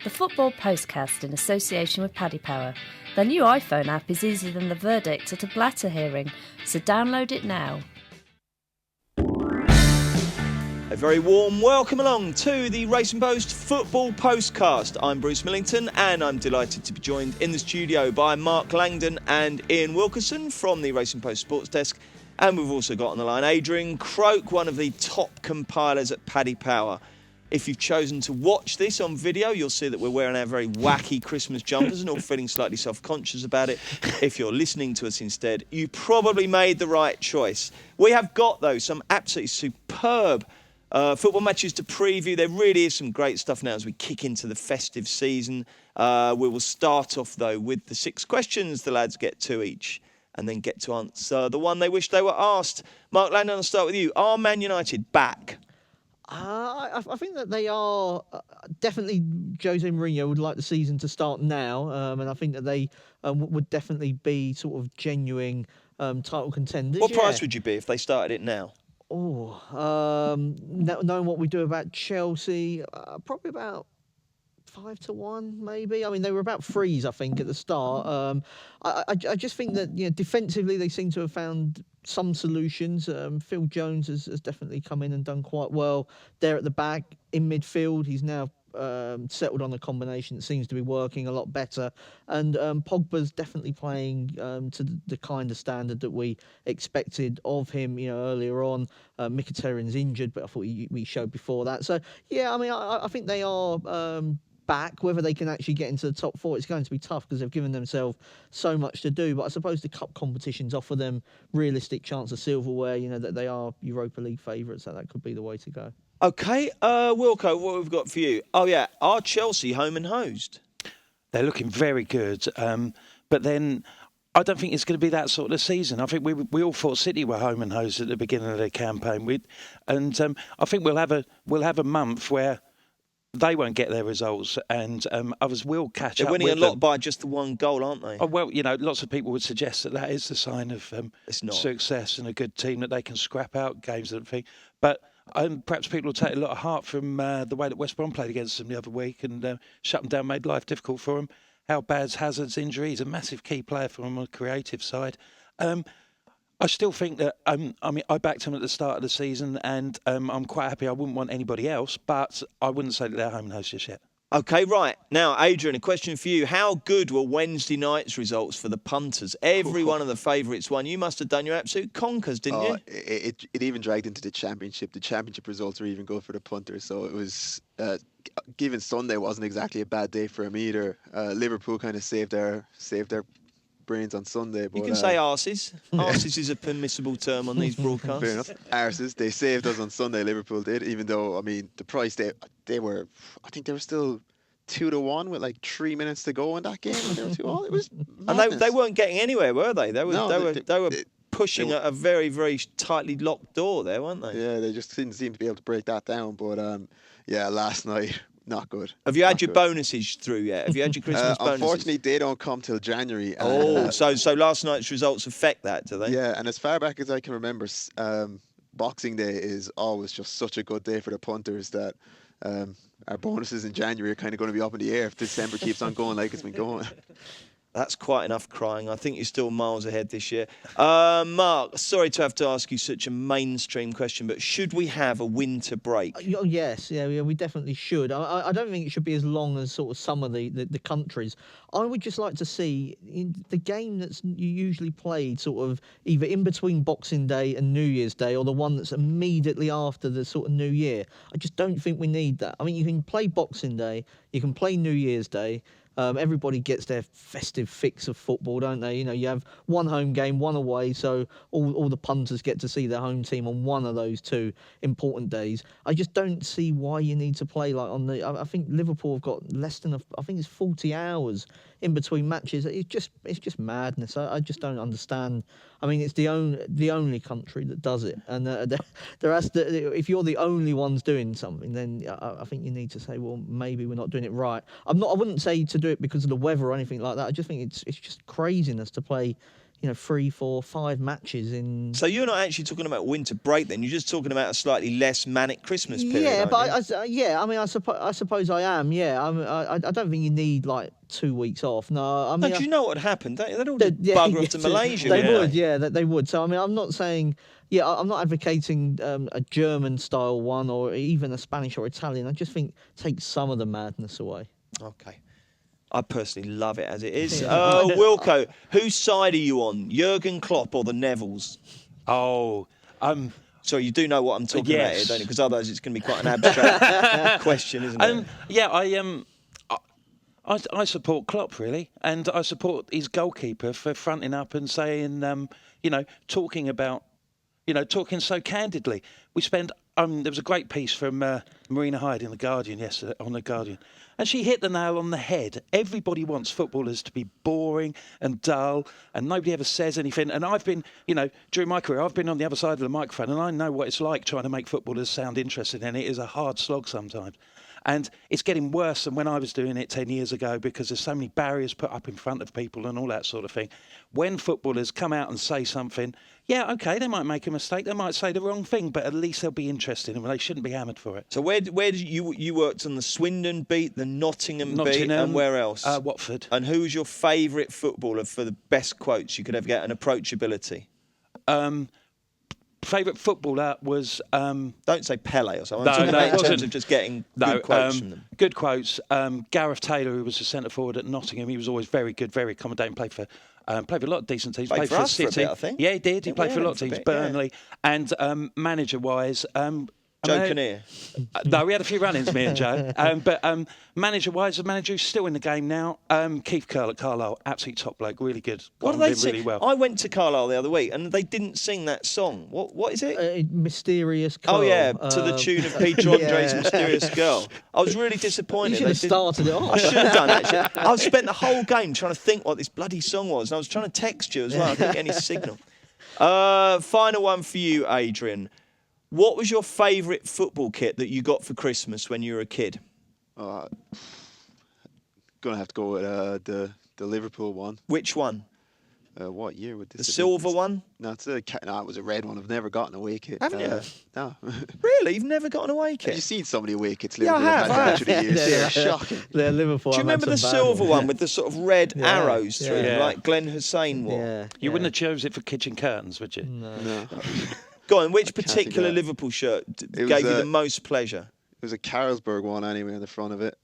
The Football Postcast in association with Paddy Power. Their new iPhone app is easier than the verdict at a Blatter hearing, so download it now. A very warm welcome along to the Racing Post Football Postcast. I'm Bruce Millington and I'm delighted to be joined in the studio by Mark Langdon and Ian Wilkerson from the Racing Post Sports Desk. And we've also got on the line Adrian Croak, one of the top compilers at Paddy Power. If you've chosen to watch this on video, you'll see that we're wearing our very wacky Christmas jumpers and all feeling slightly self-conscious about it. If you're listening to us instead, you probably made the right choice. We have got, though, some absolutely superb football matches to preview. There really is some great stuff now as we kick into the festive season. We will start off, though, with the 6 questions the lads get 2 each and then get to answer the one they wish they were asked. Mark Landon, I'll start with you. Are Man United back? I think that they are definitely. Jose Mourinho would like the season to start now, and I think that they would definitely be sort of genuine title contenders. What price would you be if they started it now? Knowing what we do about Chelsea, probably about 5-1, maybe. I mean, they were about 3s, I think, at the start. I just think that defensively they seem to have found some solutions. Phil Jones has definitely come in and done quite well there at the back. In midfield, he's now settled on a combination that seems to be working a lot better. And Pogba's definitely playing to the kind of standard that we expected of him, earlier on. Mkhitaryan's injured, but I thought we showed before that. So, yeah, I mean, I think they are back. Whether they can actually get into the top 4, it's going to be tough because they've given themselves so much to do. But I suppose the cup competitions offer them realistic chance of silverware, that they are Europa League favourites, so that could be the way to go. OK, Wilco, what have we got for you? Oh, yeah, are Chelsea home and hosed? They're looking very good, but then I don't think it's going to be that sort of season. I think we all thought City were home and hosed at the beginning of their campaign, I think we'll have a month where they won't get their results, and others will catch up. They're winning a lot by just the 1 goal, aren't they? Oh, well, lots of people would suggest that is the sign of success and a good team, that they can scrap out games and everything. But perhaps people will take a lot of heart from the way that West Brom played against them the other week and shut them down, made life difficult for them. How bad's Hazard's injury? He's a massive key player for them on the creative side. I still think that, I backed them at the start of the season and I'm quite happy. I wouldn't want anybody else, but I wouldn't say that they're home and host just yet. OK, right. Now, Adrian, a question for you. How good were Wednesday night's results for the punters? Every one of the favourites won. You must have done your absolute conkers, didn't you? It even dragged into the championship. The championship results were even good for the punters. So it was, given Sunday wasn't exactly a bad day for them either. Liverpool kind of saved their brains on Sunday. But, you can say arses. Arses is a permissible term on these broadcasts. Fair enough. Arses. They saved us on Sunday, Liverpool did, even though, I mean, the price, they were, I think they were still 2-1 with like 3 minutes to go in that game. And they were 2-all. It was madness. And they weren't getting anywhere, were they? They were pushing at a very, very tightly locked door there, weren't they? Yeah, they just didn't seem to be able to break that down. But, last night, not good. Have you had your bonuses through yet? Have you had your Christmas bonuses? Unfortunately, they don't come till January. So last night's results affect that, do they? Yeah, and as far back as I can remember, Boxing Day is always just such a good day for the punters that our bonuses in January are kind of going to be up in the air if December keeps on going like it's been going. That's quite enough crying. I think you're still miles ahead this year. Mark, sorry to have to ask you such a mainstream question, but should we have a winter break? Oh, yes, yeah, we definitely should. I don't think it should be as long as sort of some of the countries. I would just like to see the game that's usually played sort of either in between Boxing Day and New Year's Day or the one that's immediately after the sort of New Year. I just don't think we need that. I mean, you can play Boxing Day, you can play New Year's Day. Everybody gets their festive fix of football, don't they? You have one home game, one away, so all the punters get to see their home team on one of those 2 important days. I just don't see why you need to play like on the. I think Liverpool have got less than I think it's 40 hours in between matches. It's just madness. I just don't understand. I mean, it's the only country that does it, and if you're the only ones doing something, then I think you need to say, well, maybe we're not doing it right. I wouldn't say to do it because of the weather or anything like that. I just think it's just craziness to play 3, 4, 5 matches in. So you're not actually talking about winter break then. You're just talking about a slightly less manic Christmas period. Yeah, but I I suppose I am. Yeah, I don't think you need like 2 weeks off. No, I mean. Do you know what would happen? They'd all just bugger off to Malaysia. They would. Yeah, they would. So I mean, I'm not saying. Yeah, I'm not advocating a German style one or even a Spanish or Italian. I just think take some of the madness away. Okay. I personally love it as it is. Wilco, whose side are you on? Jurgen Klopp or the Nevilles? Sorry, you do know what I'm talking about here, don't you? Because otherwise it's going to be quite an abstract question, isn't it? I support Klopp, really. And I support his goalkeeper for fronting up and saying, talking so candidly. We spent... there was a great piece from Marina Hyde in The Guardian yesterday, on The Guardian. And she hit the nail on the head. Everybody wants footballers to be boring and dull, and nobody ever says anything. And I've been, during my career, I've been on the other side of the microphone, and I know what it's like trying to make footballers sound interesting, and it is a hard slog sometimes. And it's getting worse than when I was doing it 10 years ago because there's so many barriers put up in front of people and all that sort of thing. When footballers come out and say something, yeah, OK, they might make a mistake. They might say the wrong thing, but at least they'll be interested and they shouldn't be hammered for it. So where did you worked on the Swindon beat, the Nottingham beat, and where else? Watford. And who was your favourite footballer for the best quotes you could ever get and approachability? Favourite footballer was... Don't say Pele or something. I'm talking about in terms of just getting good quotes from them. Good quotes. Gareth Taylor, who was a centre forward at Nottingham, he was always very good, very accommodating, played for a lot of decent teams. Played for us City. For a bit, I think. Yeah, he did. He played for a lot of teams. Burnley. Yeah. And manager-wise... Joe Kinnear. No, we had a few run-ins, me and Joe. But manager-wise, the manager who's still in the game now, Keith Curl at Carlisle, absolute top bloke, really good. What do they sing? Really well. I went to Carlisle the other week and they didn't sing that song. What is it? Mysterious Girl. Oh yeah, to the tune of Peter Andre's Mysterious Girl. I was really disappointed. You should have started it off. I should have done actually. I spent the whole game trying to think what this bloody song was, and I was trying to text you as well. I didn't get any signal. Final one for you, Adrian. What was your favourite football kit that you got for Christmas when you were a kid? Gonna have to go with the Liverpool one. Which one? What year would this? The silver one? No, it was a red one. I've never gotten an away kit. Haven't you? No. Really? You've never got an away kit? Have you seen some of the away kits? Yeah, I have. They're shocking. They're Liverpool. Do you remember the silver one with the sort of red arrows through it, like Glenn Hussein wore? Yeah. You wouldn't have chose it for kitchen curtains, would you? No. Go on, which particular Liverpool shirt gave you the most pleasure? It was a Carlsberg one anyway on the front of it.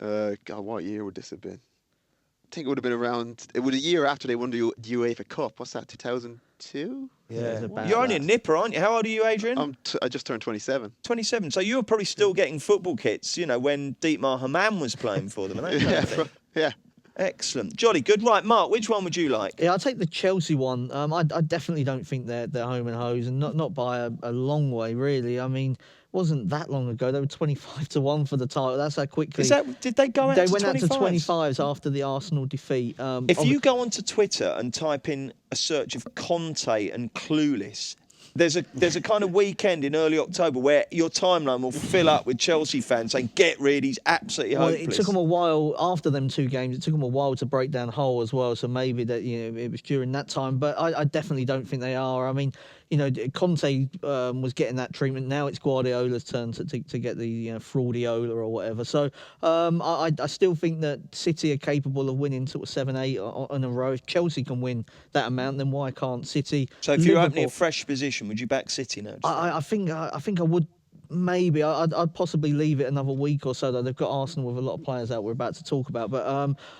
God, what year would this have been? I think it would have been around... It was a year after they won the UEFA Cup. What's that, 2002? Yeah. You're only a nipper, aren't you? How old are you, Adrian? I just turned 27. 27. So you were probably still getting football kits, when Dietmar Hamann was playing for them. And that Yeah. Excellent. Jolly good. Right, Mark, which one would you like? Yeah, I'll take the Chelsea one. I definitely don't think they're home and hose, and not by a long way, really. I mean, wasn't that long ago. They were 25-1 for the title. That's how quickly... Did they go out to 25s? They went out to 25s after the Arsenal defeat. If you go onto Twitter and type in a search of Conte and Clueless... There's a kind of weekend in early October where your timeline will fill up with Chelsea fans saying, get rid, he's absolutely hopeless. It took them a while, after them 2 games, it took them a while to break down Hull as well, so maybe that it was during that time, but I definitely don't think they are. I mean, Conte was getting that treatment. Now it's Guardiola's turn to get the fraudiola or whatever. So I still think that City are capable of winning sort of 7-8 in a row. If Chelsea can win that amount, then why can't City? So if you're opening a fresh position, would you back City now? I think I would. Maybe I'd possibly leave it another week or so. Though they've got Arsenal with a lot of players out we're about to talk about, but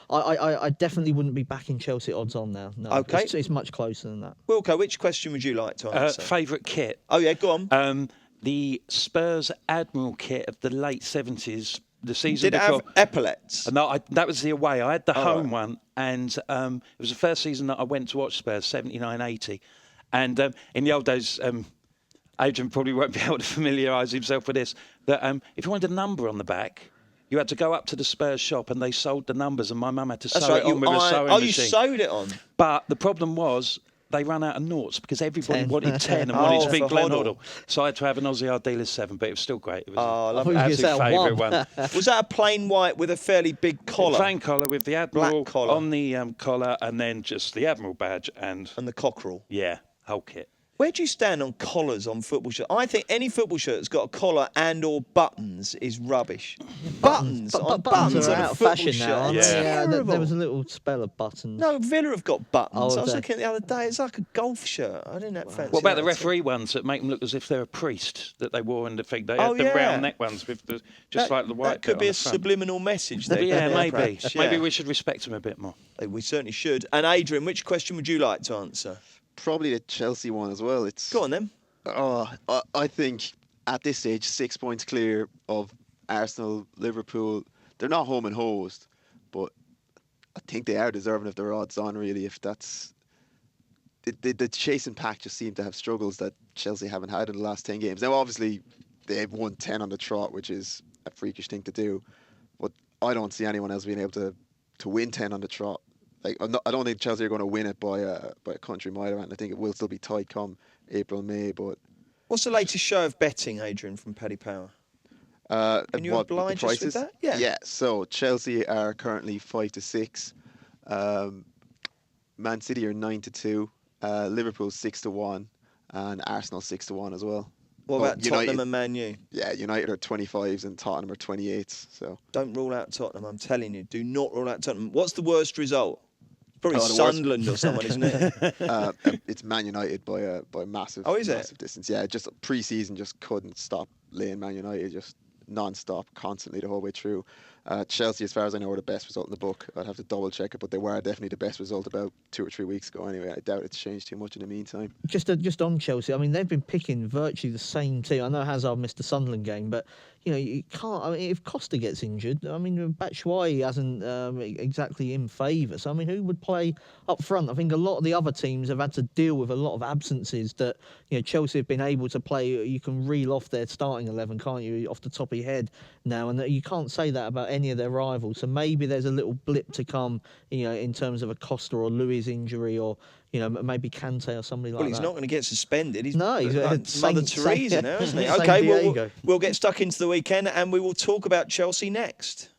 I definitely wouldn't be backing Chelsea odds on now. No, okay, it's much closer than that. Wilco, which question would you like to answer? Favourite kit? Oh yeah, go on. The Spurs Admiral kit of the late 70s. The season Did it before, have epaulets? No, that was the away. I had the home one, and it was the first season that I went to watch Spurs, 79-80, and in the old days. Adrian probably won't be able to familiarise himself with this, that if you wanted a number on the back, you had to go up to the Spurs shop and they sold the numbers and my mum had to sew it on with a sewing machine. You sewed it on? But the problem was they ran out of noughts because everybody 10. wanted 10 and wanted to beat for Glenn Hoddle. Hoddle. So I had to have an Aussie Ardealer 7, but it was still great. It was I love thought it. you were gonna absolute say favourite one. one. Was that a plain white with a fairly big collar? Plain collar with the Admiral Black collar. on the collar, and then just the Admiral badge and And the cockerel. yeah, whole kit. Where do you stand on collars on football shirts? I think any football shirt that's got a collar and or buttons is rubbish. Buttons on Buttons are a out of football fashion shirt. now, aren't It's they? Yeah, terrible. there was a little spell of buttons. No, Villa have got buttons. Oh, I was okay. looking at the other day. It's like a golf shirt. I didn't fancy What about that the at all. referee ones that make them look as if they're a priest that they wore in the thing? They Oh, had the yeah. round neck ones with the just like the white. That could bit be on a the front. subliminal message there. Yeah, couldn't it, maybe. perhaps? Maybe Yeah. we should respect them a bit more. We certainly should. And Adrian, which question would you like to answer? Probably the Chelsea one as well. Go on then. I think at this stage, 6 points clear of Arsenal, Liverpool. They're not home and host, but I think they are deserving of their odds on, really. If that's the chasing pack just seem to have struggles that Chelsea haven't had in the last 10 games. Now, obviously, they've won 10 on the trot, which is a freakish thing to do. But I don't see anyone else being able to win 10 on the trot. Like, I don't think Chelsea are going to win it by a country mile, and I think it will still be tight come April, May. But What's the latest show of betting, Adrian, from Paddy Power? Can you what, the oblige us with prices? that? Yeah. Yeah. So Chelsea are currently 5-6. Man City are 9-2. Liverpool 6-1, and Arsenal 6-1 as well. What Oh, about Tottenham and Man U? Yeah, United are 25s and Tottenham are 28s. So Don't rule out Tottenham, I'm telling you. Do not rule out Tottenham. What's the worst result? Probably The worst- Sunderland or someone, isn't it? it's Man United by a massive, Oh, is it? massive distance. Yeah, just pre-season just couldn't stop laying Man United just non-stop, constantly the whole way through. Chelsea, as far as I know, are the best result in the book. I'd have to double check it, but they were definitely the best result about 2 or 3 weeks ago. Anyway, I doubt it's changed too much in the meantime. Just on Chelsea, I mean, they've been picking virtually the same team. I know Hazard missed the Sunderland game, but you can't. I mean, if Costa gets injured, I mean, Batshuayi hasn't exactly in favour. So I mean, who would play up front? I think a lot of the other teams have had to deal with a lot of absences that Chelsea have been able to play. You can reel off their starting 11, can't you, off the top of your head now, and you can't say that about any of their rivals. So maybe there's a little blip to come, in terms of a Costa or Lewis injury, or maybe Kante or somebody like that. Well, he's not going to get suspended. He's No, he's like Mother Teresa now, isn't he? Saint Okay, Diego. we'll get stuck into the weekend and we will talk about Chelsea next.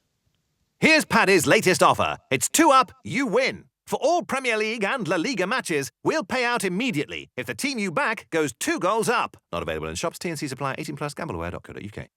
Here's Paddy's latest offer. It's 2 up, you win. For all Premier League and La Liga matches, we'll pay out immediately if the team you back goes 2 goals up. Not available in shops. T&C supply. 18+. Gambleware.co.uk.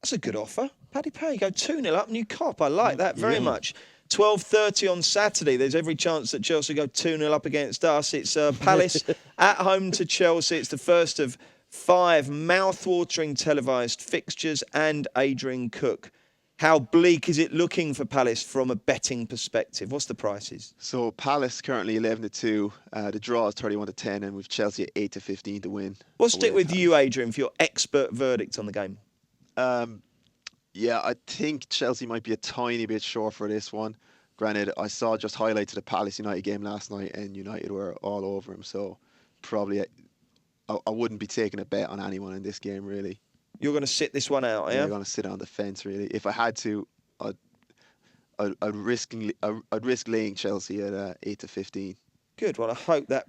That's a good offer. Paddy Power, you go 2-0 up and you cop. I like that very much. 12:30 on Saturday. There's every chance that Chelsea go 2-0 up against us. It's Palace at home to Chelsea. It's the first of 5 mouth-watering televised fixtures, and Adrian Cook. How bleak is it looking for Palace from a betting perspective? What's the prices? So Palace currently 11-2. The draw is 31-10, and with Chelsea at 8-15 to win. We'll stick with you, Adrian, for your expert verdict on the game. Yeah, I think Chelsea might be a tiny bit short for this one. Granted, I saw just highlights of the Palace United game last night, and United were all over him. So probably I wouldn't be taking a bet on anyone in this game, really. You're going to sit this one out, yeah? I'm going to sit on the fence, really. If I had to, I'd risk laying Chelsea at 8-15. Good. Well, I hope that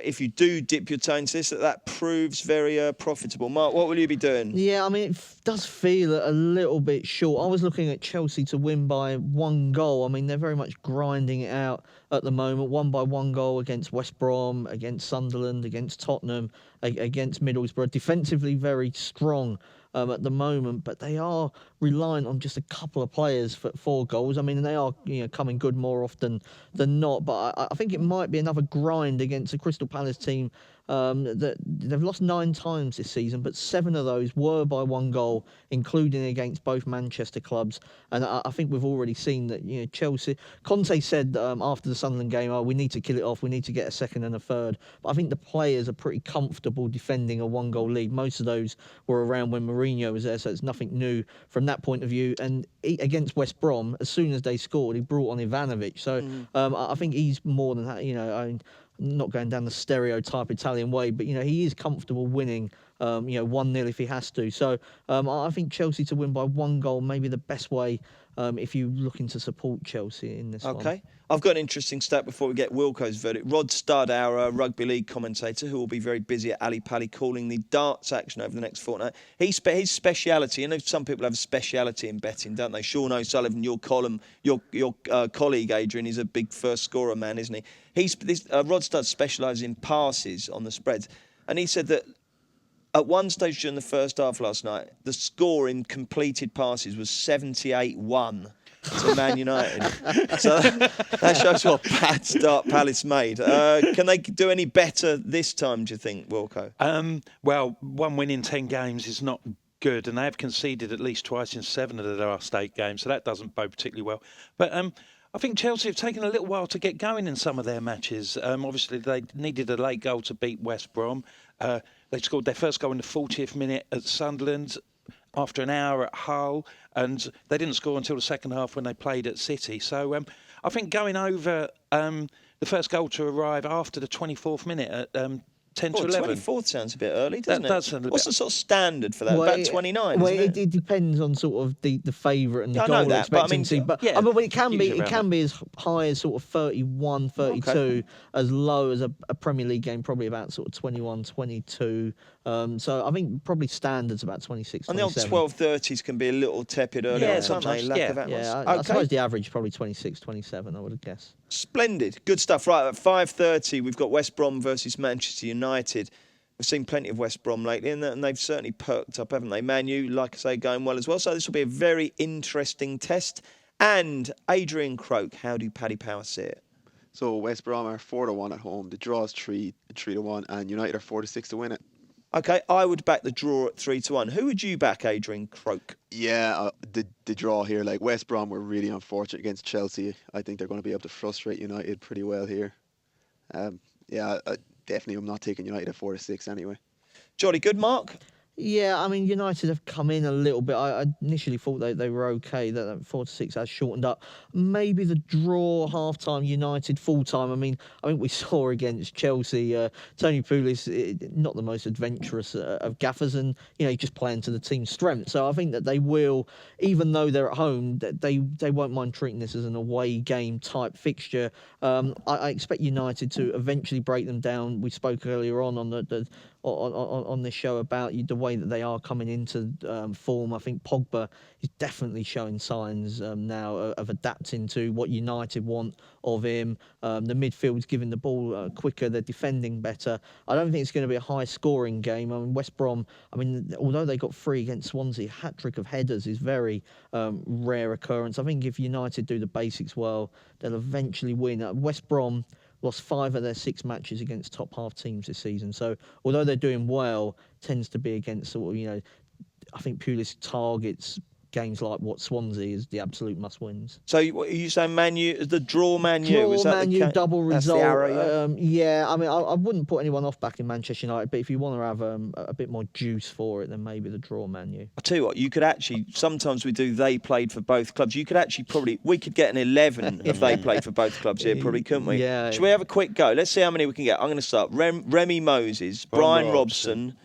if you do dip your toe into this, that proves very profitable. Mark, what will you be doing? Yeah, I mean, it does feel a little bit short. I was looking at Chelsea to win by 1 goal. I mean, they're very much grinding it out at the moment. 1 goal against West Brom, against Sunderland, against Tottenham, against Middlesbrough. Defensively very strong at the moment, but they are reliant on just a couple of players for 4 goals. I mean, they are coming good more often than not, but I think it might be another grind against a Crystal Palace team that they've lost 9 times this season, but 7 of those were by 1 goal, including against both Manchester clubs. And I think we've already seen that Chelsea. Conte said after the Sunderland game, we need to kill it off. We need to get a second and a third. But I think the players are pretty comfortable defending a 1-goal lead. Most of those were around when Mourinho was there, so it's nothing new from that point of view. And against West Brom, as soon as they scored, he brought on Ivanovic. So I think he's more than that. I'm not going down the stereotype Italian way, but he is comfortable winning 1-0 if he has to. So I think Chelsea to win by 1 goal may be the best way if you're looking to support Chelsea in this one. Okay. I've got an interesting stat before we get Wilco's verdict. Rod Studd, our rugby league commentator, who will be very busy at Ali Pali calling the darts action over the next fortnight. His speciality, I know some people have a speciality in betting, don't they? Sean O'Sullivan, your colleague Adrian, is a big first scorer man, isn't he? Rod Studd specialises in passes on the spreads, and he said that at one stage during the first half last night, the score in completed passes was 78-1. To Man United. So that shows what bad start Palace made. Can they do any better this time, do you think, Wilco? Well, 1 win in 10 games is not good, and they have conceded at least twice in 7 of their last 8 games, so that doesn't bode particularly well. But I think Chelsea have taken a little while to get going in some of their matches. Obviously, they needed a late goal to beat West Brom. They scored their first goal in the 40th minute at Sunderland, after an hour at Hull, and they didn't score until the second half when they played at City. So I think going over the first goal to arrive after the 24th minute at 10 to 11. 24th sounds a bit early, doesn't it? Does sound a What's bit... the sort of standard for that? About 29, well, isn't it? It depends on sort of the favourite and the I goal know that, expectancy. but I mean, it can be as high as sort of 31, 32, okay, as low as a Premier League game, probably about sort of 21, 22. So I think probably standards about 26, 27. And the old 12:30s can be a little tepid early on, sometimes. Lack of atmosphere. I suppose the average is probably 26, 27, I would guess. Splendid. Good stuff. Right, at 5:30, we've got West Brom versus Manchester United. We've seen plenty of West Brom lately, and they've certainly perked up, haven't they? Man U, like I say, going well as well. So this will be a very interesting test. And Adrian Croak, how do Paddy Power see it? So West Brom are 4-1 at home. The draw is 3-1, and United are 4-6 to win it. Okay, I would back the draw at 3-1. Who would you back, Adrian Croak? Yeah, the draw here. Like, West Brom were really unfortunate against Chelsea. I think they're going to be able to frustrate United pretty well here. Definitely, I'm not taking United at 4-6 anyway. Jolly good, Mark. Yeah, I mean, United have come in a little bit. I initially thought they were okay. That 4-6 has shortened up. Maybe the draw, half-time, United, full-time. I mean, I think we saw against Chelsea, Tony Pulis, not the most adventurous of gaffers, and, he's just playing to the team's strength. So I think that they will, even though they're at home, they won't mind treating this as an away game type fixture. I expect United to eventually break them down. We spoke earlier on on this show about the way that they are coming into form. I think Pogba is definitely showing signs now of adapting to what United want of him. The midfield's giving the ball quicker. They're defending better. I don't think it's going to be a high-scoring game. I mean, West Brom, although they got 3 against Swansea, hat-trick of headers is very rare occurrence. I think if United do the basics well, they'll eventually win. West Brom lost 5 of their 6 matches against top-half teams this season. So although they're doing well, tends to be against sort of, I think Pulis targets games like what Swansea is the absolute must-wins. So are you saying Man U, the draw Man U? Draw Man U, double result. The arrow, yeah, I mean, I wouldn't put anyone off back in Manchester United, but if you want to have a bit more juice for it, then maybe the draw Man U. I'll tell you what, you could actually, sometimes we do they played for both clubs. You could actually we could get an 11 if they played for both clubs here, probably, couldn't we? Yeah. Should we have a quick go? Let's see how many we can get. I'm going to start. Remy Moses, Brian Robson,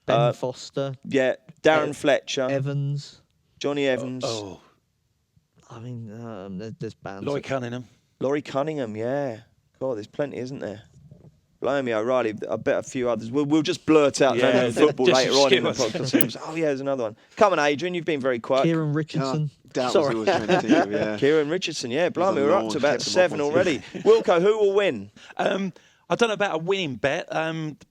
Ben Foster. Yeah, Darren Fletcher. Evans. Johnny Evans. I mean, there's bands. Laurie Cunningham, yeah. God, there's plenty, isn't there? Blimey, O'Reilly, I bet a few others. We'll just blurt out football later on in the podcast. Oh, yeah, there's another one. Come on, Adrian, you've been very quiet. Kieran Richardson. That was who I was trying to think of, yeah. Kieran Richardson, yeah. Blimey, we're up to about 7 already. Wilco, who will win? I don't know about a winning bet.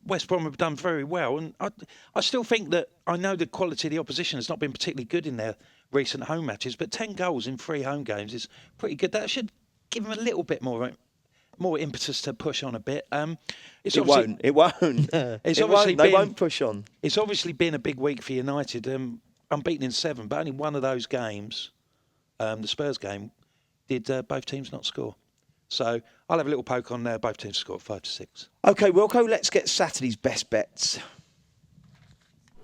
West Brom have done very well, and I still think that I know the quality of the opposition has not been particularly good in their recent home matches, but 10 goals in 3 home games is pretty good. That should give them a little bit more impetus to push on a bit. It won't. They won't push on. It's obviously been a big week for United. Unbeaten in 7, but only one of those games, the Spurs game, did both teams not score. So I'll have a little poke on both teams to score 5-6. OK, Wilco, let's get Saturday's best bets.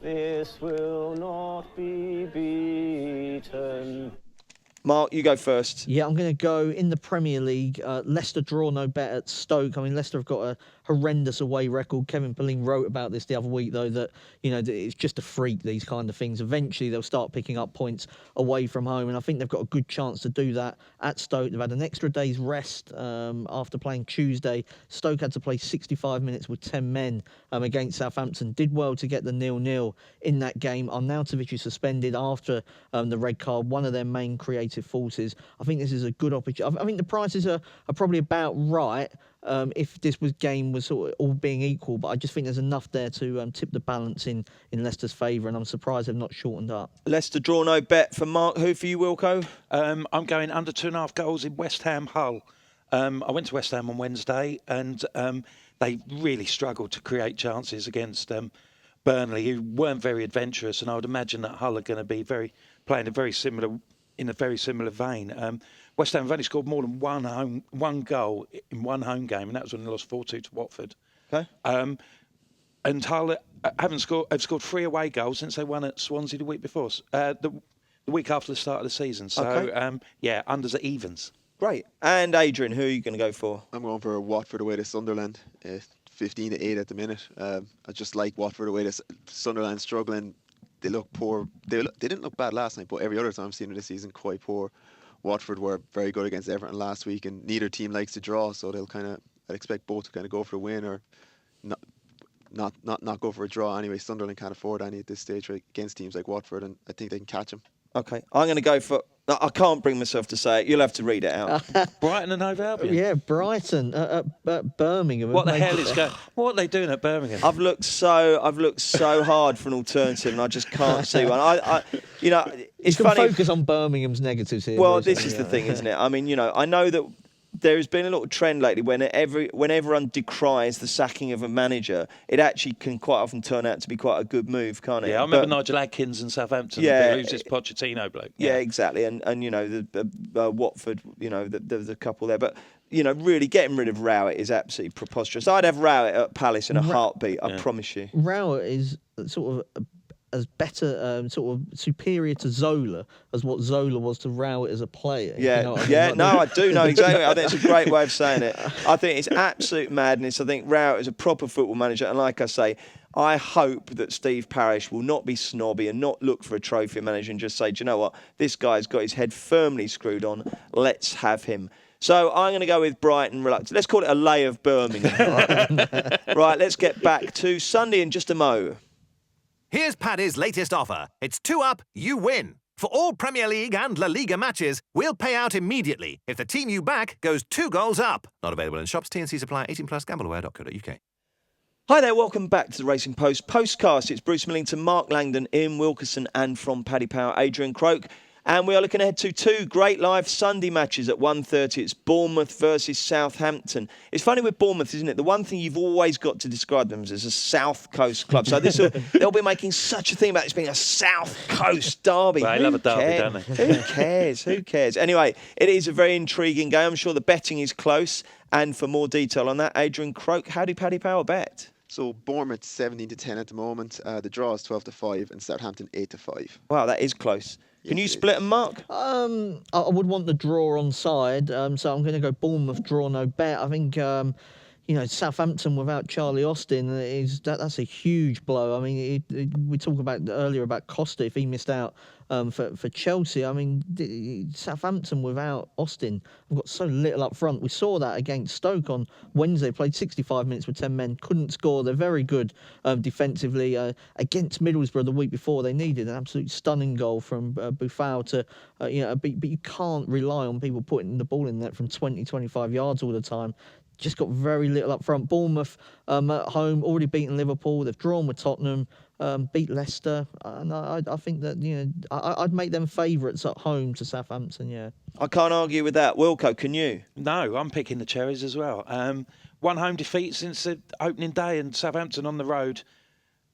This will not be beaten. Mark, you go first. Yeah, I'm going to go in the Premier League. Leicester draw no bet at Stoke. I mean, Leicester have got horrendous away record. Kevin Pullein wrote about this the other week, though, that it's just a freak, these kind of things. Eventually, they'll start picking up points away from home, and I think they've got a good chance to do that at Stoke. They've had an extra day's rest after playing Tuesday. Stoke had to play 65 minutes with 10 men against Southampton. Did well to get the 0-0 in that game. Arnautovic is suspended after the red card, one of their main creative forces. I think this is a good opportunity. I think the prices are probably about right if this game was sort of all being equal, but I just think there's enough there to tip the balance in Leicester's favour, and I'm surprised they've not shortened up. Leicester draw no bet for Mark. Who for you, Wilco? I'm going under 2.5 goals in West Ham Hull. I went to West Ham on Wednesday, and they really struggled to create chances against Burnley, who weren't very adventurous, and I would imagine that Hull are going to be playing in a very similar vein. West Ham have only scored more than one goal in one home game, and that was when they lost 4-2 to Watford. Okay. And Hull have scored 3 away goals since they won at Swansea the week before, the week after the start of the season. So, unders are evens. Great. And Adrian, who are you going to go for? I'm going for Watford away to Sunderland. 15-8 at the minute. I just like Watford away to Sunderland struggling. They look poor. They didn't look bad last night, but every other time I've seen them this season, quite poor. Watford were very good against Everton last week, and neither team likes to draw, so I'd expect both to kind of go for a win or not go for a draw. Anyway, Sunderland can't afford any at this stage against teams like Watford, and I think they can catch them. Okay, I'm going to go for... I can't bring myself to say it. You'll have to read it out. Brighton and Hove Albion. Yeah, Brighton at Birmingham. What the hell is going? What are they doing at Birmingham? I've looked so hard for an alternative, and I just can't see one. It's you can funny. Focus on Birmingham's negatives here. Well, this is the thing, isn't it? I mean, I know that there has been a little trend lately when everyone decries the sacking of a manager, it actually can quite often turn out to be quite a good move, can't it? Yeah, I remember Nigel Adkins in Southampton. Yeah, who's this Pochettino bloke? Yeah, exactly. And the Watford, there was a couple there, but really getting rid of Rowett is absolutely preposterous. I'd have Rowett at Palace in a heartbeat. I promise you. Rowett is sort of as better, sort of superior to Zola as what Zola was to Rowett as a player. Yeah, I do know exactly. I think it's a great way of saying it. I think it's absolute madness. I think Rowett is a proper football manager, and like I say, I hope that Steve Parish will not be snobby and not look for a trophy manager and just say, do you know what, this guy's got his head firmly screwed on. Let's have him. So I'm going to go with Brighton reluctant. Let's call it a lay of Birmingham. Right, let's get back to Sunday in just a mo. Here's Paddy's latest offer. It's 2 up, you win. For all Premier League and La Liga matches, we'll pay out immediately if the team you back goes 2 goals up. Not available in shops. T&C supply. 18+. Gambleware.co.uk. Hi there, welcome back to the Racing Post Postcast. It's Bruce Millington, Mark Langdon, Ian Wilkerson, and from Paddy Power, Adrian Croak. And we are looking ahead to 2 great live Sunday matches at 1:30. It's Bournemouth versus Southampton. It's funny with Bournemouth, isn't it? The one thing you've always got to describe them as a South Coast club. So they'll be making such a thing about this being a South Coast derby. Well, they love a derby, don't they? Who cares? Anyway, it is a very intriguing game. I'm sure the betting is close. And for more detail on that, Adrian Croak, how do Paddy Power bet? So Bournemouth 17-10 at the moment. The draw is 12-5, and Southampton 8-5. Wow, that is close. Can you split them, Mark? I would want the draw on side, so I'm going to go Bournemouth draw no bet. I think Southampton without Charlie Austin that's a huge blow. I mean, we talked about earlier about Costa if he missed out for Chelsea. I mean, Southampton without Austin have got so little up front. We saw that against Stoke on Wednesday. Played 65 minutes with 10 men, couldn't score. They're very good defensively. Against Middlesbrough the week before, they needed an absolute stunning goal from Buffal to, but you can't rely on people putting the ball in net from 20, 25 yards all the time. Just got very little up front. Bournemouth at home, already beaten Liverpool. They've drawn with Tottenham, beat Leicester. And I think that, I'd make them favourites at home to Southampton, yeah. I can't argue with that. Wilco, can you? No, I'm picking the Cherries as well. One home defeat since the opening day, and Southampton on the road.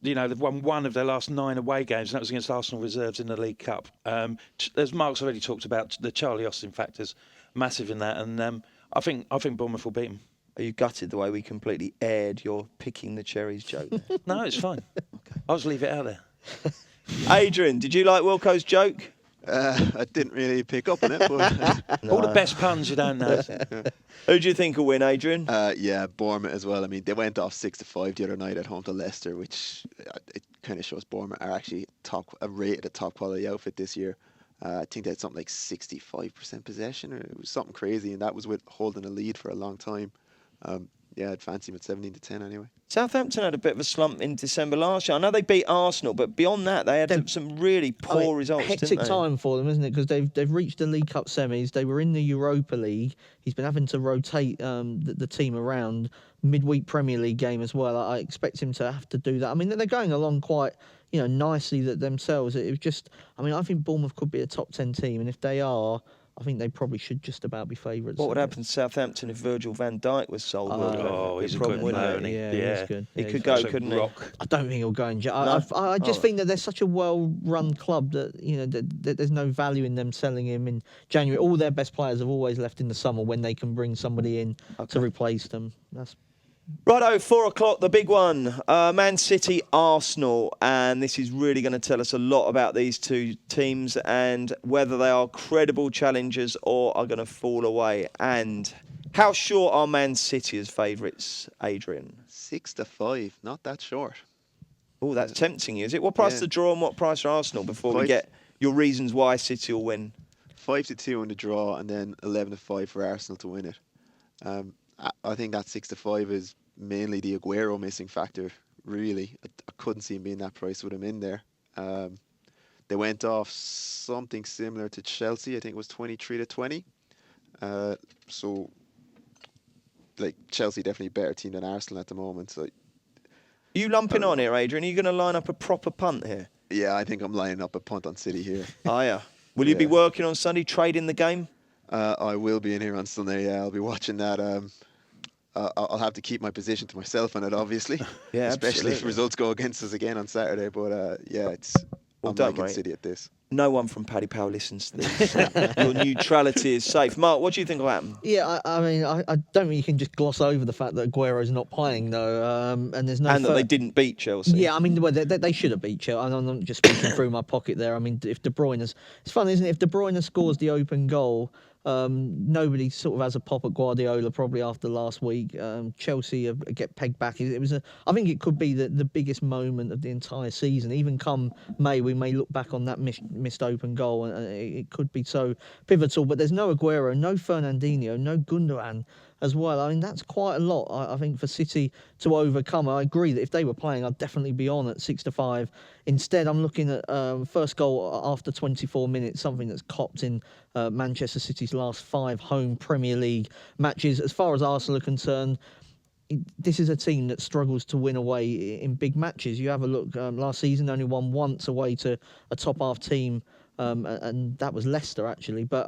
They've won 1 of their last 9 away games, and that was against Arsenal reserves in the League Cup. As Mark's already talked about, the Charlie Austin factor's massive in that, and I think Bournemouth will beat them. Are you gutted the way we completely aired your picking the cherries joke? No, it's fine. Okay. I'll just leave it out there. Adrian, did you like Wilco's joke? I didn't really pick up on it. But All the best puns you don't know. Who do you think will win, Adrian? Yeah, Bournemouth as well. I mean, they went off 6-5 the other night at home to Leicester, which it kind of shows Bournemouth are actually rated a top quality outfit this year. I think they had something like 65% possession, or it was something crazy, and that was with holding a lead for a long time. Yeah, I'd fancy them at 17-10 anyway. Southampton had a bit of a slump in December last year. I know they beat Arsenal, but beyond that, they had some really poor results, didn't hectic they? time for them, isn't it? Because they've reached the League Cup semis. They were in the Europa League. He's been having to rotate the team around. Midweek Premier League game as well. I expect him to have to do that. I mean, they're going along quite, nicely themselves. It was just, I think Bournemouth could be a top 10 team, and if they are, I think they probably should just about be favourites. What would happen to Southampton if Virgil van Dijk was sold? He's a good player. Yeah, he's good. He could go, couldn't he? I don't think he'll go in. I just think that they're such a well-run club that that there's no value in them selling him in January. All their best players have always left in the summer when they can bring somebody in to replace them. Righto, 4 o'clock, the big one. Man City, Arsenal. And this is really going to tell us a lot about these two teams and whether they are credible challengers or are going to fall away. And how short are Man City as favourites, Adrian? 6-5, not that short. Oh, that's tempting you, is it? What price is the draw and what price are Arsenal before we get your reasons why City will win? 5-2 in the draw and then 11-5 for Arsenal to win it. I think that 6-5 is mainly the Aguero missing factor, really. I couldn't see him being that price with him in there. They went off something similar to Chelsea. I think it was 23-20. So, Chelsea definitely a better team than Arsenal at the moment. So, are you lumping on here, Adrian? Are you going to line up a proper punt here? Yeah, I think I'm lining up a punt on City here. Oh, yeah. Will you be working on Sunday, trading the game? I will be in here on Sunday. Yeah, I'll be watching that. I'll have to keep my position to myself on it, obviously. Yeah, especially if results go against us again on Saturday. But I'm liking City at this. No one from Paddy Power listens to this. Your neutrality is safe. Mark, what do you think will happen? Yeah, I don't think you can just gloss over the fact that Aguero's not playing, though. And there's no. And that they didn't beat Chelsea. Yeah, they should have beat Chelsea. I'm not just speaking through my pocket there. If De Bruyne it's funny, isn't it? If De Bruyne scores the open goal, nobody sort of has a pop at Guardiola probably after last week. Chelsea get pegged back. I think it could be the biggest moment of the entire season. Even come May, we may look back on that missed open goal, and it could be so pivotal. But there's no Aguero, no Fernandinho, no Gundogan as well. That's quite a lot, I think, for City to overcome. I agree that if they were playing, I'd definitely be on at 6-5. Instead, I'm looking at first goal after 24 minutes, something that's copped in Manchester City's last 5 home Premier League matches. As far as Arsenal are concerned, this is a team that struggles to win away in big matches. You have a look, last season only won once away to a top half team, and that was Leicester, actually. But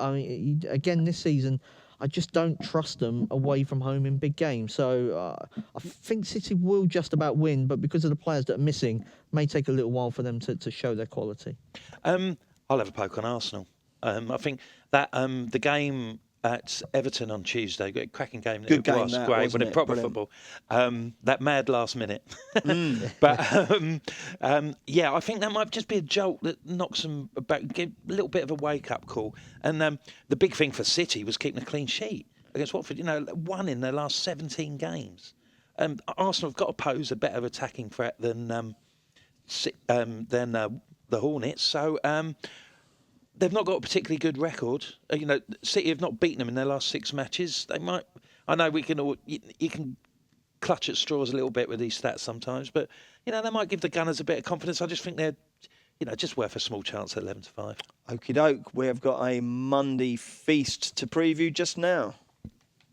again, this season, I just don't trust them away from home in big games. So I think City will just about win, but because of the players that are missing, it may take a little while for them to show their quality. I'll have a poke on Arsenal. I think that the game at Everton on Tuesday, a cracking game. Good game, was great, but proper football. That mad last minute. But I think that might just be a jolt that knocks them back, give a little bit of a wake-up call. And the big thing for City was keeping a clean sheet against Watford. 1 in their last 17 games. Arsenal have got to pose a better attacking threat than the Hornets. So. They've not got a particularly good record. City have not beaten them in their last 6 matches. They might. I know you can clutch at straws a little bit with these stats sometimes, but they might give the Gunners a bit of confidence. I just think they're, just worth a small chance at 11-5. Okie doke. We have got a Monday feast to preview just now.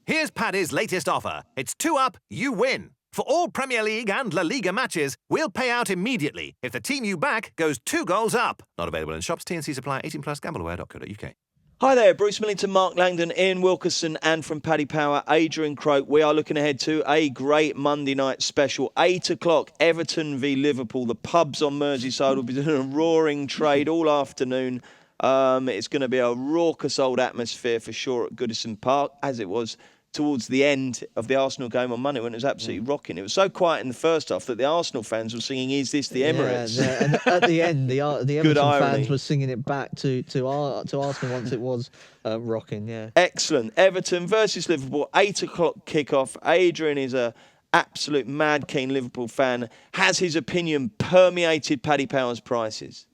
Here's Paddy's latest offer. It's 2 up, you win. For all Premier League and La Liga matches, we'll pay out immediately if the team you back goes 2 goals up. Not available in shops. T&C supply. 18+. Gambleware.co.uk. Hi there, Bruce Millington, Mark Langdon, Ian Wilkerson, and from Paddy Power, Adrian Croak. We are looking ahead to a great Monday night special. 8 o'clock, Everton v Liverpool. The pubs on Merseyside will be doing a roaring trade all afternoon. It's going to be a raucous old atmosphere for sure at Goodison Park, as it was towards the end of the Arsenal game on Monday when it was absolutely rocking. It was so quiet in the first half that the Arsenal fans were singing, "Is this the Emirates?" Yeah, and at the end, the Everton fans were singing it back to Arsenal once it was rocking. Yeah. Excellent. Everton versus Liverpool, 8 o'clock kickoff. Adrian is a absolute mad keen Liverpool fan. Has his opinion permeated Paddy Power's prices?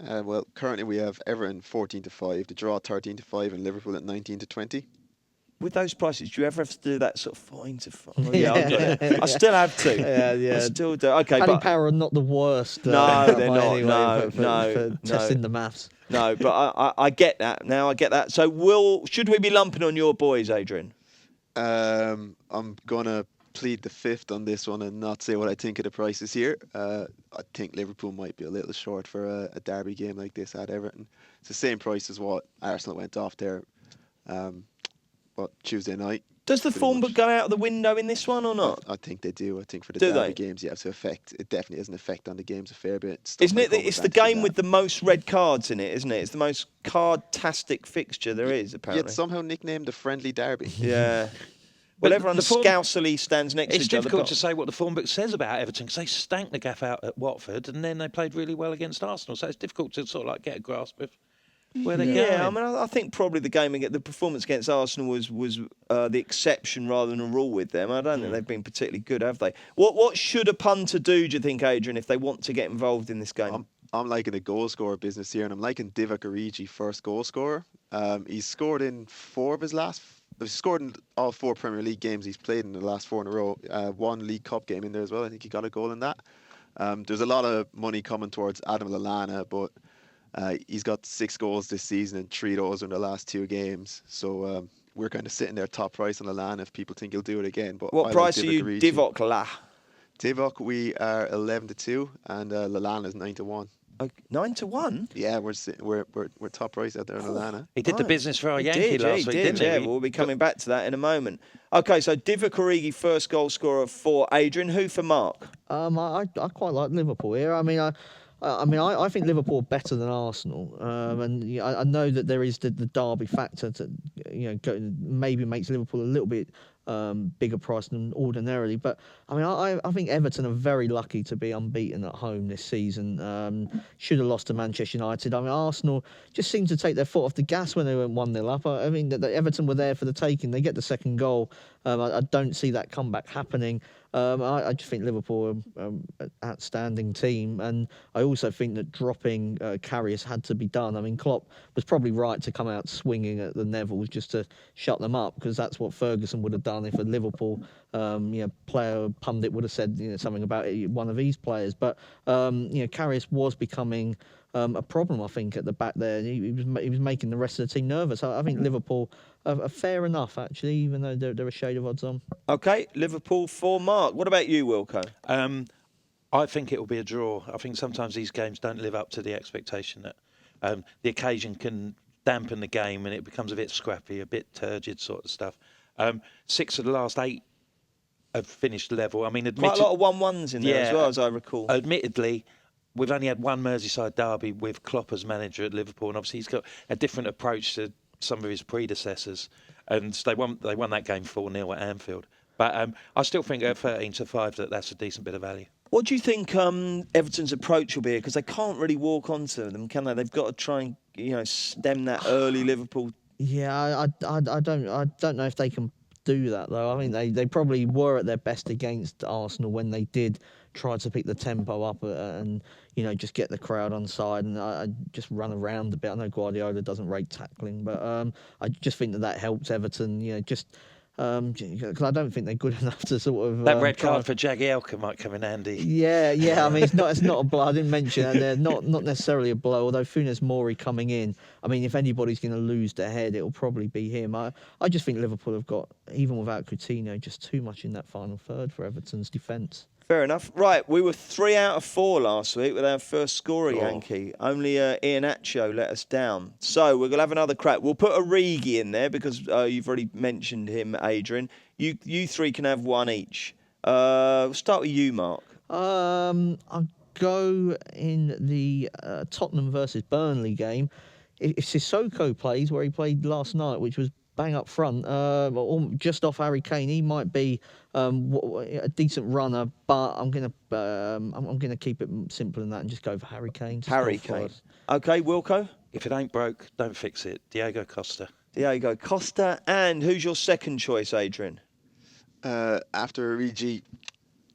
Well, currently we have Everton 14-5, the draw 13-5, and Liverpool at 19-20. With those prices, do you ever have to do that sort of 4-5? Oh, yeah, I'll get it. I still have to. Yeah. I still do. Okay, Paddy Power are not the worst. No, they're not. Anyway, No, for testing the maths. No, but I get that now. I get that. So should we be lumping on your boys, Adrian? I'm gonna plead the fifth on this one and not say what I think of the prices here. I think Liverpool might be a little short for a derby game like this at Everton. It's the same price as what Arsenal went off there. Tuesday night. Does the form book go out of the window in this one or not? I think they do. I think for the derby games, it definitely has an effect on the games a fair bit. Isn't it? It's the game with the most red cards in it, isn't it? It's the most card-tastic fixture there is, apparently. Yet somehow nicknamed the friendly derby. Yeah. Well, everyone scousily stands next to each other. It's difficult to say what the form book says about Everton because they stank the gaff out at Watford and then they played really well against Arsenal. So it's difficult to sort of like get a grasp of where they're going. Yeah, I mean, I think probably the performance against Arsenal was the exception rather than a rule with them. I don't think they've been particularly good, have they? What should a punter do you think, Adrian, if they want to get involved in this game? I'm liking the goal scorer business here, and I'm liking Divock Origi, first goal scorer. He's scored in 4 of his last. He's scored in all 4 Premier League games he's played in the last 4 in a row. 1 League Cup game in there as well. I think he got a goal in that. There's a lot of money coming towards Adam Lallana, but he's got 6 goals this season and 3 of those in the last 2 games. So we're kind of sitting there top price on Lallana if people think he'll do it again. But what price are you, Divock La? Divock, we are 11-2, and Lallana is 9-1. 9-1? Yeah, we're top price out there on Lallana. He did the business for our Yankee last week, didn't he? Yeah, we'll be coming back to that in a moment. Okay, so Divock Origi, first goal scorer for Adrian. Who for Mark? I quite like Liverpool here. I think Liverpool are better than Arsenal, and I know that there is the derby factor to maybe makes Liverpool a little bit bigger price than ordinarily. But I mean, I think Everton are very lucky to be unbeaten at home this season. Should have lost to Manchester United. I mean, Arsenal just seemed to take their foot off the gas when they went 1-0 up. I mean, that Everton were there for the taking. They get the second goal. I don't see that comeback happening. I just think Liverpool are an outstanding team, and I also think that dropping Karius had to be done. I mean, Klopp was probably right to come out swinging at the Nevilles just to shut them up, because that's what Ferguson would have done if a Liverpool player pundit would have said something about it, one of his players. But Karius was becoming a problem, I think, at the back there. He was making the rest of the team nervous. I think Liverpool are fair enough, actually, even though they're a shade of odds on. Okay, Liverpool for Mark. What about you, Wilco? I think it will be a draw. I think sometimes these games don't live up to the expectation that the occasion can dampen the game and it becomes a bit scrappy, a bit turgid sort of stuff. 6 of the last 8 have finished level. I mean, quite a lot of 1-1s in there as well, as I recall. Admittedly, we've only had one Merseyside derby with Klopp as manager at Liverpool, and obviously he's got a different approach to some of his predecessors, and they won that game 4-0 at Anfield. But I still think at 13-5 that's a decent bit of value. What do you think Everton's approach will be? Because they can't really walk onto them, can they? They've got to try and stem that early Liverpool. Yeah, I don't know if they can do that though. I mean, they probably were at their best against Arsenal when they did try to pick the tempo up and just get the crowd on side and just run around a bit. I know Guardiola doesn't rate tackling, but I just think that helps Everton. Because I don't think they're good enough to sort of that red card for Jagielka might come in handy. Yeah. I mean, it's not a blow. I didn't mention it. They're not necessarily a blow. Although Funes Mori coming in, I mean, if anybody's going to lose their head, it'll probably be him. I just think Liverpool have got, even without Coutinho, just too much in that final third for Everton's defence. Fair enough. Right, we were 3 out of 4 last week with our first scorer, Yankee. Only Iheanacho let us down. So we're going to have another crack. We'll put Origi in there because you've already mentioned him, Adrian. You 3 can have 1 each. We'll start with you, Mark. I'll go in the Tottenham versus Burnley game. If Sissoko plays where he played last night, which was bang up front, just off Harry Kane. He might be a decent runner, but I'm gonna keep it simpler than that and just go for Harry Kane. Harry Kane. Okay, Wilco? If it ain't broke, don't fix it. Diego Costa. Diego Costa. And who's your second choice, Adrian? After Origi,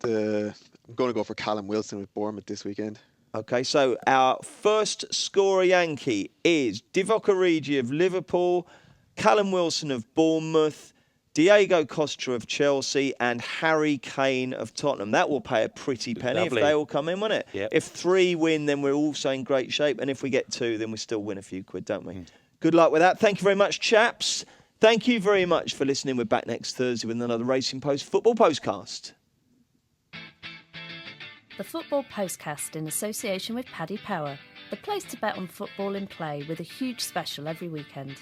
I'm going to go for Callum Wilson with Bournemouth this weekend. Okay, so our first scorer Yankee is Divock Origi of Liverpool, Callum Wilson of Bournemouth, Diego Costa of Chelsea, and Harry Kane of Tottenham. That will pay a pretty penny if they all come in, won't it? Yep. If 3 win, then we're also in great shape. And if we get 2, then we still win a few quid, don't we? Good luck with that. Thank you very much, chaps. Thank you very much for listening. We're back next Thursday with another Racing Post football postcast. The Football Postcast in association with Paddy Power, the place to bet on football in play with a huge special every weekend.